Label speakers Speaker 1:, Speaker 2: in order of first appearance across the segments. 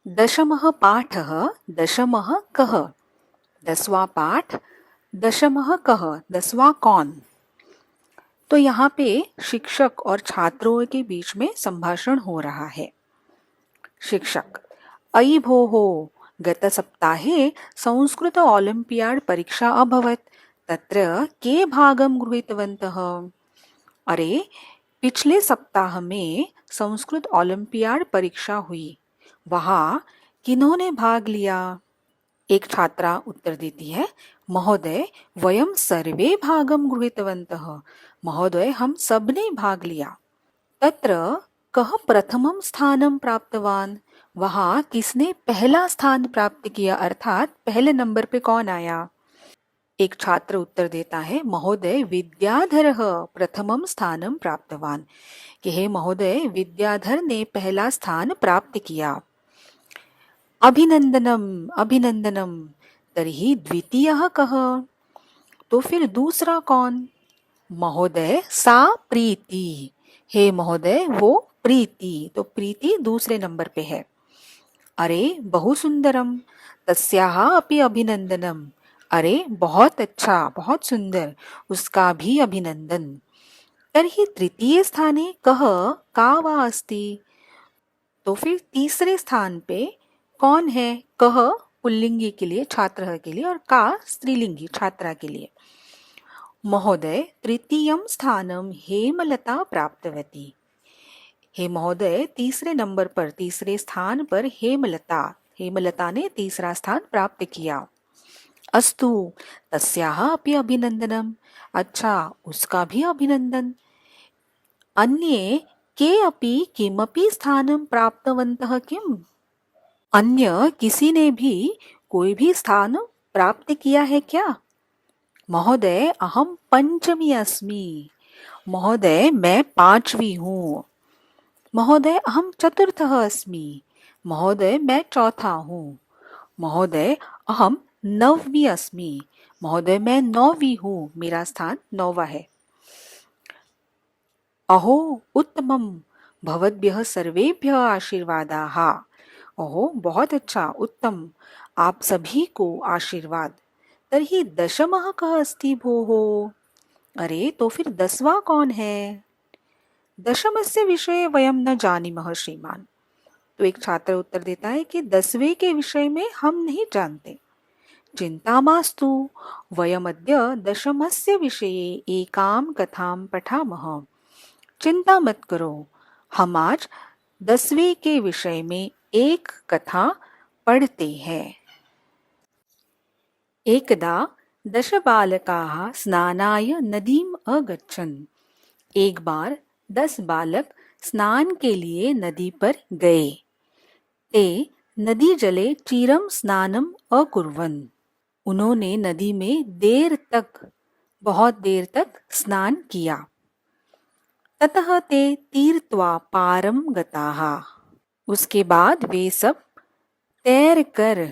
Speaker 1: दशमः पाठः दशमः कः। 10वां पाठ दशमः कः, 10वां कौन। तो यहाँ पे शिक्षक और छात्रों के बीच में संभाषण हो रहा है। शिक्षक: अयि भोः, गतसप्ताहे संस्कृत ओलम्पियाड् परीक्षा अभवत्, तत्र के भागं गृहीतवन्तः। अरे, पिछले सप्ताह में संस्कृत ओलंपियाड परीक्षा हुई, वहाँ किन्होंने भाग लिया। एक छात्रा उत्तर देती है, महोदय वयं सर्वे भागं गृहीतवन्तः। महोदय हम सबने भाग लिया। तत्र कः प्रथमं स्थानं प्राप्तवान्, वहाँ किसने पहला स्थान प्राप्त किया, अर्थात पहले नंबर पे कौन आया। एक छात्र उत्तर देता है, महोदय विद्याधरः प्रथमं स्थानं प्राप्तवान्, कि हे महोदय विद्याधर ने पहला स्थान प्राप्त किया। अभिनंदनम अभिनंदनम, तर्हि द्वितीयः कः, तो फिर दूसरा कौन। महोदय सा प्रीति, हे महोदय वो प्रीति, तो प्रीति दूसरे नंबर पे है। अरे बहु सुंदरम, तस्याः अपि अभिनंदनम, अरे बहुत अच्छा बहुत सुंदर, उसका भी अभिनंदन। तर्हि तृतीय स्थाने कः का वा अस्ति, तो फिर तीसरे स्थान पे कौन है। कः पुल्लिंगी के लिए, छात्र के लिए, और का स्त्रीलिंगी छात्रा के लिए। महोदय तृतीयं स्थानं हेमलता प्राप्तवती, हे महोदय तीसरे नंबर पर, तीसरे स्थान पर हेमलता ने तीसरा स्थान प्राप्त किया। अस्तु तस्याः अपि अभिनंदनम, अच्छा उसका भी अभिनंदन। अन्ये के अपि किमपि स्थानं प्राप्तवन्तः किम, अन्य किसी ने भी कोई भी स्थान प्राप्त किया है क्या। महोदय अहम पंचमी अस्मि, महोदय मैं पांचवी हूँ। महोदय अहम चतुर्थः अस्मि, महोदय मैं चौथा हूँ। महोदय अहम नवमी अस्मि, महोदय मैं नौवीं हूँ, मेरा स्थान 9वां है। अहो उत्तमम, भवद्भ्यः सर्वेभ्यः आशीर्वादाः, ओहो बहुत अच्छा उत्तम, आप सभी को आशीर्वाद। तर्हि दशमः कः अस्ति भोः, अरे तो फिर 10वां कौन है। दशमस्य विषये वयं न जानीमः श्रीमान, तो एक छात्र उत्तर देता है कि 10वें के विषय में हम नहीं जानते। चिंता मास्तु, वयमद्य दशमस्य विषये एकां कथां पठामः, चिंता मत करो, हम आज 10वें के विषय में एक कथा पढ़ते हैं। एकदा 10 बालकाः स्नानाय नदीम् अगच्छन्, एक बार 10 बालक स्नान के लिए नदी पर गए। ते नदी जले चिरं स्नानम् अकुर्वन्, उन्होंने नदी में बहुत देर तक स्नान किया। ततः ते तीर्त्वा पारं गताः, उसके बाद वे सब तैर कर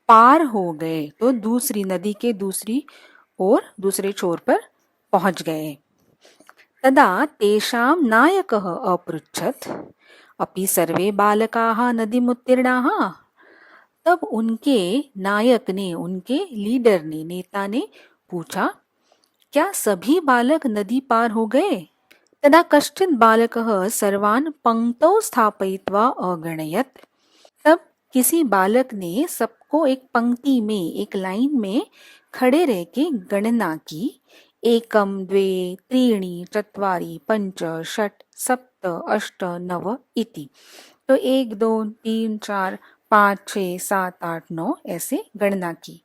Speaker 1: पार हो गए, तो दूसरी नदी के दूसरी ओर दूसरे छोर पर पहुंच गए। तदा तेषां नायकः अपृच्छत्, अपि सर्वे बालकाः नदीमुत्तीर्णाः, तब उनके नायक ने, उनके लीडर ने, नेता ने पूछा, क्या सभी बालक नदी पार हो गए। तदा कश्चित् बालकः सर्वान् पंक्तौ स्थापयित्वा अगणयत्, तब किसी बालक ने सबको एक पंक्ति में, एक लाइन में खड़े रह के गणना की। एकम द्वे त्रीणि चत्वारि पंच षट् सप्त अष्ट नव इति, तो 1 2 3 4 5 6 7 8 9 ऐसे गणना की।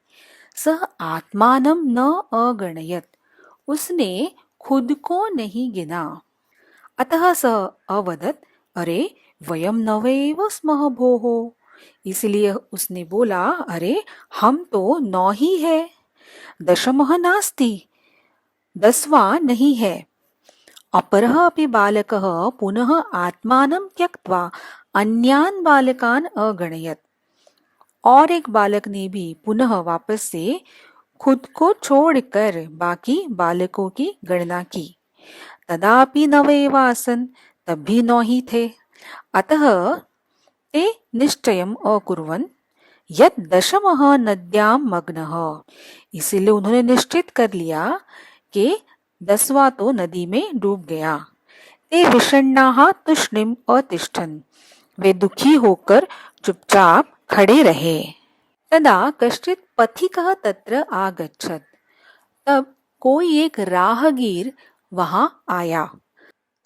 Speaker 1: सह आत्मानं न अगणयत्, उसने खुद को नहीं गिना। अतः सः अवदत्, अरे वयम नव एव स्मः भोः, इसलिए उसने बोला, अरे हम तो 9 ही है, दशमः नास्ति, 10वां नहीं है। अपरः अपि बालकः पुनः आत्मानं त्यक्त्वा अन्यान् बालकान् अगणयत्, और एक बालक ने भी पुनः वापस से खुद को छोड़कर बाकी बालकों की गणना की। तदापि नव एव आसन्, तब भी 9 ही थे। अतः ते निश्चयम् अकुर्वन् यत् दशमः नद्यां मग्नः, इसीलिए उन्होंने निश्चित कर लिया कि 10वां तो नदी में डूब गया। ते विषण्णाः तुष्णीम् अतिष्ठन्, वे दुखी होकर चुपचाप खड़े रहे। तदा कश्चित् पथिकः तत्र आगच्छत्, तब कोई एक राहगीर वहां आया।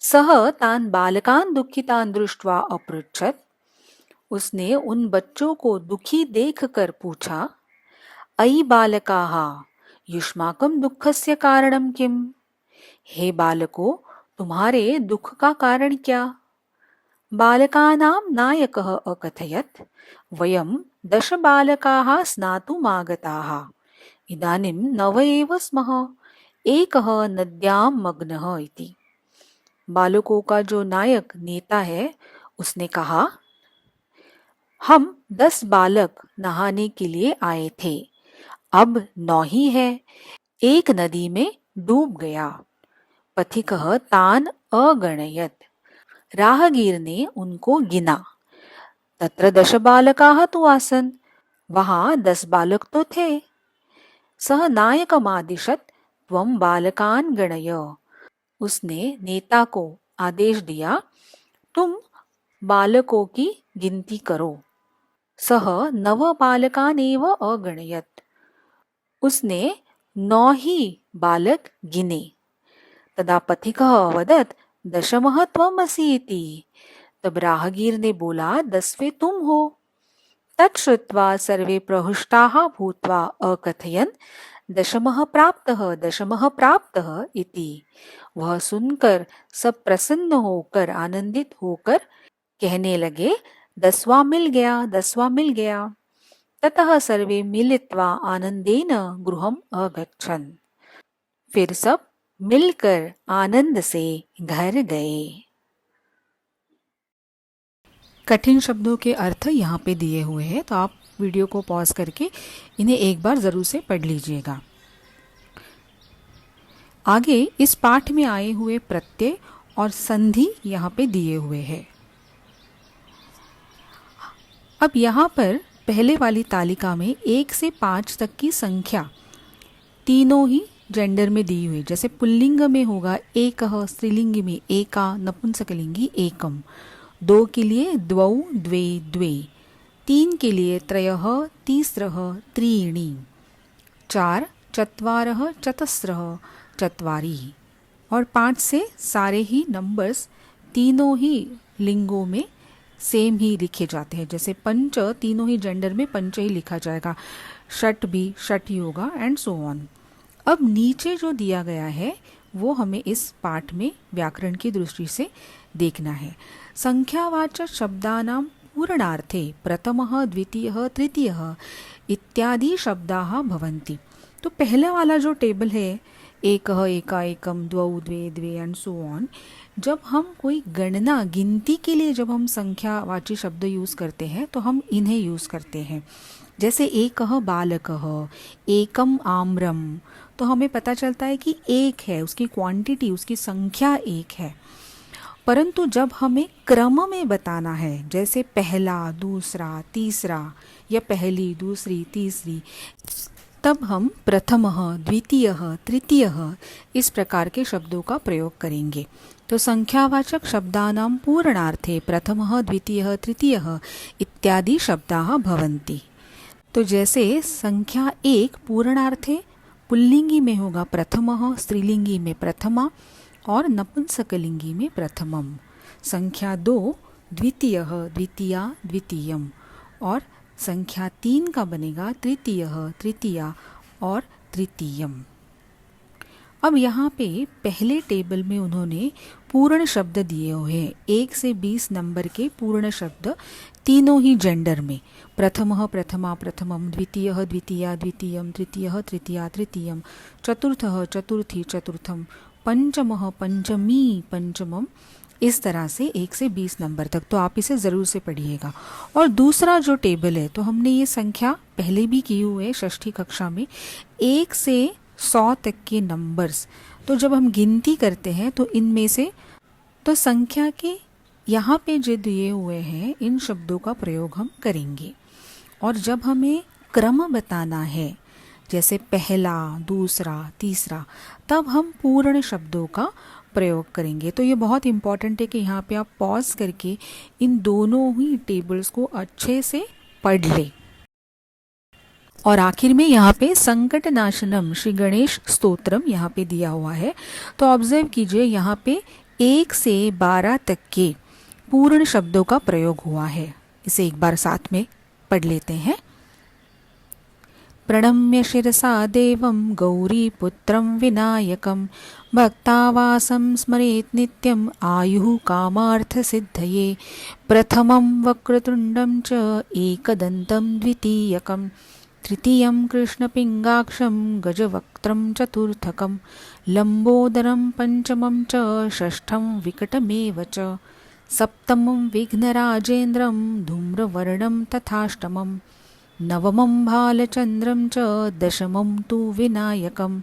Speaker 1: सः तान् बालकान् दुःखितान् दृष्ट्वा अपृच्छत्, उसने उन बच्चों को दुखी देखकर पूछा, अयि बालकाः युष्माकं दुःखस्य कारणं किम्? हे बालकों, तुम्हारे दुख का कारण क्या? बालकानां नायकः अकथयत्, वयं 10 बालकाः स्नातुमागताः, इदानीं 9 एव स्मः, एकः नद्यां मग्नः इति। बालकों का जो नायक नेता है उसने कहा, हम 10 बालक नहाने के लिए आए थे, अब 9 ही है, एक नदी में डूब गया। पथिकः तान् अगणयत्, राहगीर ने उनको गिना। तत्र 10 बालकाः तु आसन्, वहां 10 बालक तो थे। सः नायकमादिशत्, त्वं बालकान् गणय, उसने नेता को आदेश दिया, तुम बालकों की गिनती करो। सः 9 बालकान् एव अगणयत्, उसने 9 ही बालक गिने। तदा पथिकः अवदत्, दशमः त्वम् असि इति। तब राहगीर ने बोला, 10वें तुम हो। तच्छ्रुत्वा सर्वे प्रहृष्टाः भूत्वा अकथयन्, दशमः प्राप्तः, दशमः प्राप्तः इति। वह सुनकर सब प्रसन्न होकर, आनंदित होकर कहने लगे, 10वां मिल गया, 10वां मिल गया। ततः सर्वे मिलित्वा आनंदेन गृहम् अगच्छन्, फिर सब मिलकर आनंद से घर गए। कठिन शब्दों के अर्थ यहाँ पे दिए हुए हैं, तो आप वीडियो को पॉज करके इन्हें एक बार जरूर से पढ़ लीजिएगा। आगे इस पाठ में आए हुए प्रत्यय और संधि यहाँ पे दिए हुए हैं। अब यहाँ पर पहले वाली तालिका में 1 से 5 तक की संख्या तीनों ही जेंडर में दी हुई, जैसे पुल्लिंग में होगा एकः, स्त्रीलिंग में एका, नपुंसकलिंगी एकम, 2 के लिए द्वौ, द्वे, द्वे, 3 के लिए त्रयः, तीस्रः, त्रीणि, 4 चत्वारः, चतस्रः, चत्वारि, और 5 से सारे ही नंबर्स तीनों ही लिंगों में सेम ही लिखे जाते हैं। जैसे पंच तीनों ही जेंडर में पंच ही लिखा जाएगा, षट भी षट ही होगा, एंड सो ऑन। अब नीचे जो दिया गया है वो हमें इस पाठ में व्याकरण की दृष्टि से देखना है। संख्यावाचक शब्दानां पूर्णार्थे प्रथमः, द्वितीयः, तृतीयः इत्यादि शब्दाः भवन्ति। तो पहला वाला जो टेबल है, एकः, एका, एकम, द्वौ, द्वे, द्वे, एंड सो ऑन, जब हम कोई गणना, गिनती के लिए जब हम संख्यावाची शब्द यूज करते हैं तो हम इन्हें यूज करते हैं। जैसे एकः बालकः, एकम आम्रम, तो हमें पता चलता है कि एक है, उसकी क्वांटिटी, उसकी संख्या एक है। परंतु जब हमें क्रम में बताना है, जैसे पहला, दूसरा, तीसरा, या पहली, दूसरी, तीसरी, तब हम प्रथमः, द्वितीयः, तृतीयः इस प्रकार के शब्दों का प्रयोग करेंगे। तो संख्यावाचक शब्दानां पूर्णार्थे प्रथमः, द्वितीयः, तृतीयः इत्यादि शब्दाः भवन्ति। तो जैसे संख्या 1 पूर्णार्थे पुल्लिंगी में होगा प्रथमः, स्त्रीलिंगी में प्रथमा, और नपुंसकलिंगी में प्रथमम। संख्या 2 द्वितीयः, द्वितीया, द्वितीयम, और संख्या 3 का बनेगा तृतीयः, तृतीया और तृतीयम। अब यहाँ पे पहले टेबल में उन्होंने पूर्ण शब्द दिए हुए हैं, 1 से 20 नंबर के पूर्ण शब्द तीनों ही जेंडर में, प्रथमः, प्रथमा, प्रथमम, द्वितीयः, द्वितीया, द्वितीयम, तृतीयः, तृतीया, तृतीयम, चतुर्थः, चतुर्थी, चतुर्थम, पंचमः, पंचमी, पंचमम, इस तरह से 1 से 20 नंबर तक। तो आप इसे ज़रूर से पढ़िएगा। और दूसरा जो टेबल है, तो हमने ये संख्या पहले भी की हुई है षष्ठी कक्षा में, 1 से 100 तक के नंबर्स। तो जब हम गिनती करते हैं तो इनमें से तो संख्या के यहाँ पे जो दिए हुए हैं इन शब्दों का प्रयोग हम करेंगे, और जब हमें क्रम बताना है जैसे पहला, दूसरा, तीसरा, तब हम पूर्ण शब्दों का प्रयोग करेंगे। तो ये बहुत इम्पॉर्टेंट है कि यहाँ पे आप पॉज करके इन दोनों ही टेबल्स को अच्छे से पढ़ लें। और आखिर में यहाँ पे संकट नाशनम श्री गणेश स्तोत्रम यहाँ पे दिया हुआ है। तो ऑब्जर्व कीजिए, यहाँ पे 1 से 12 तक के पूर्ण शब्दों का प्रयोग हुआ है। इसे एक बार साथ में पढ़ लेते हैं। प्रणम्य शिरसा देवं गौरीपुत्रं विनायकं भक्तावासं स्मरेत् नित्यं आयुः कामार्थसिद्धये। प्रथमं वक्रतुण्डं च एकदन्तं द्वितीयकं तृतीयं कृष्णपिङ्गाक्षं गजवक्त्रं चतुर्थकं लम्बोदरं पञ्चमं च षष्ठं विकटमेव च सप्तमं विघ्नराजेन्द्रं धूम्रवर्णं तथाष्टमं नवमं भालचन्द्रं च दशमं तु विनायकम्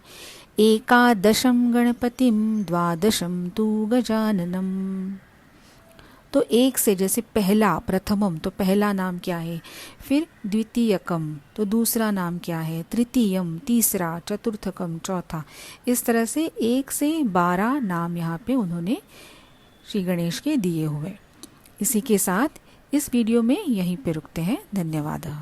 Speaker 1: एकादशं गणपतिं द्वादशं तु गजाननम। तो 1 से जैसे पहला, प्रथमम तो पहला नाम क्या है, फिर द्वितीयकम तो दूसरा नाम क्या है, तृतीयम तीसरा, चतुर्थकम चौथा। इस तरह से 1 से 12 नाम यहाँ पे उन्होंने श्री गणेश के दिए हुए। इसी के साथ इस वीडियो में यहीं पे रुकते हैं। धन्यवाद।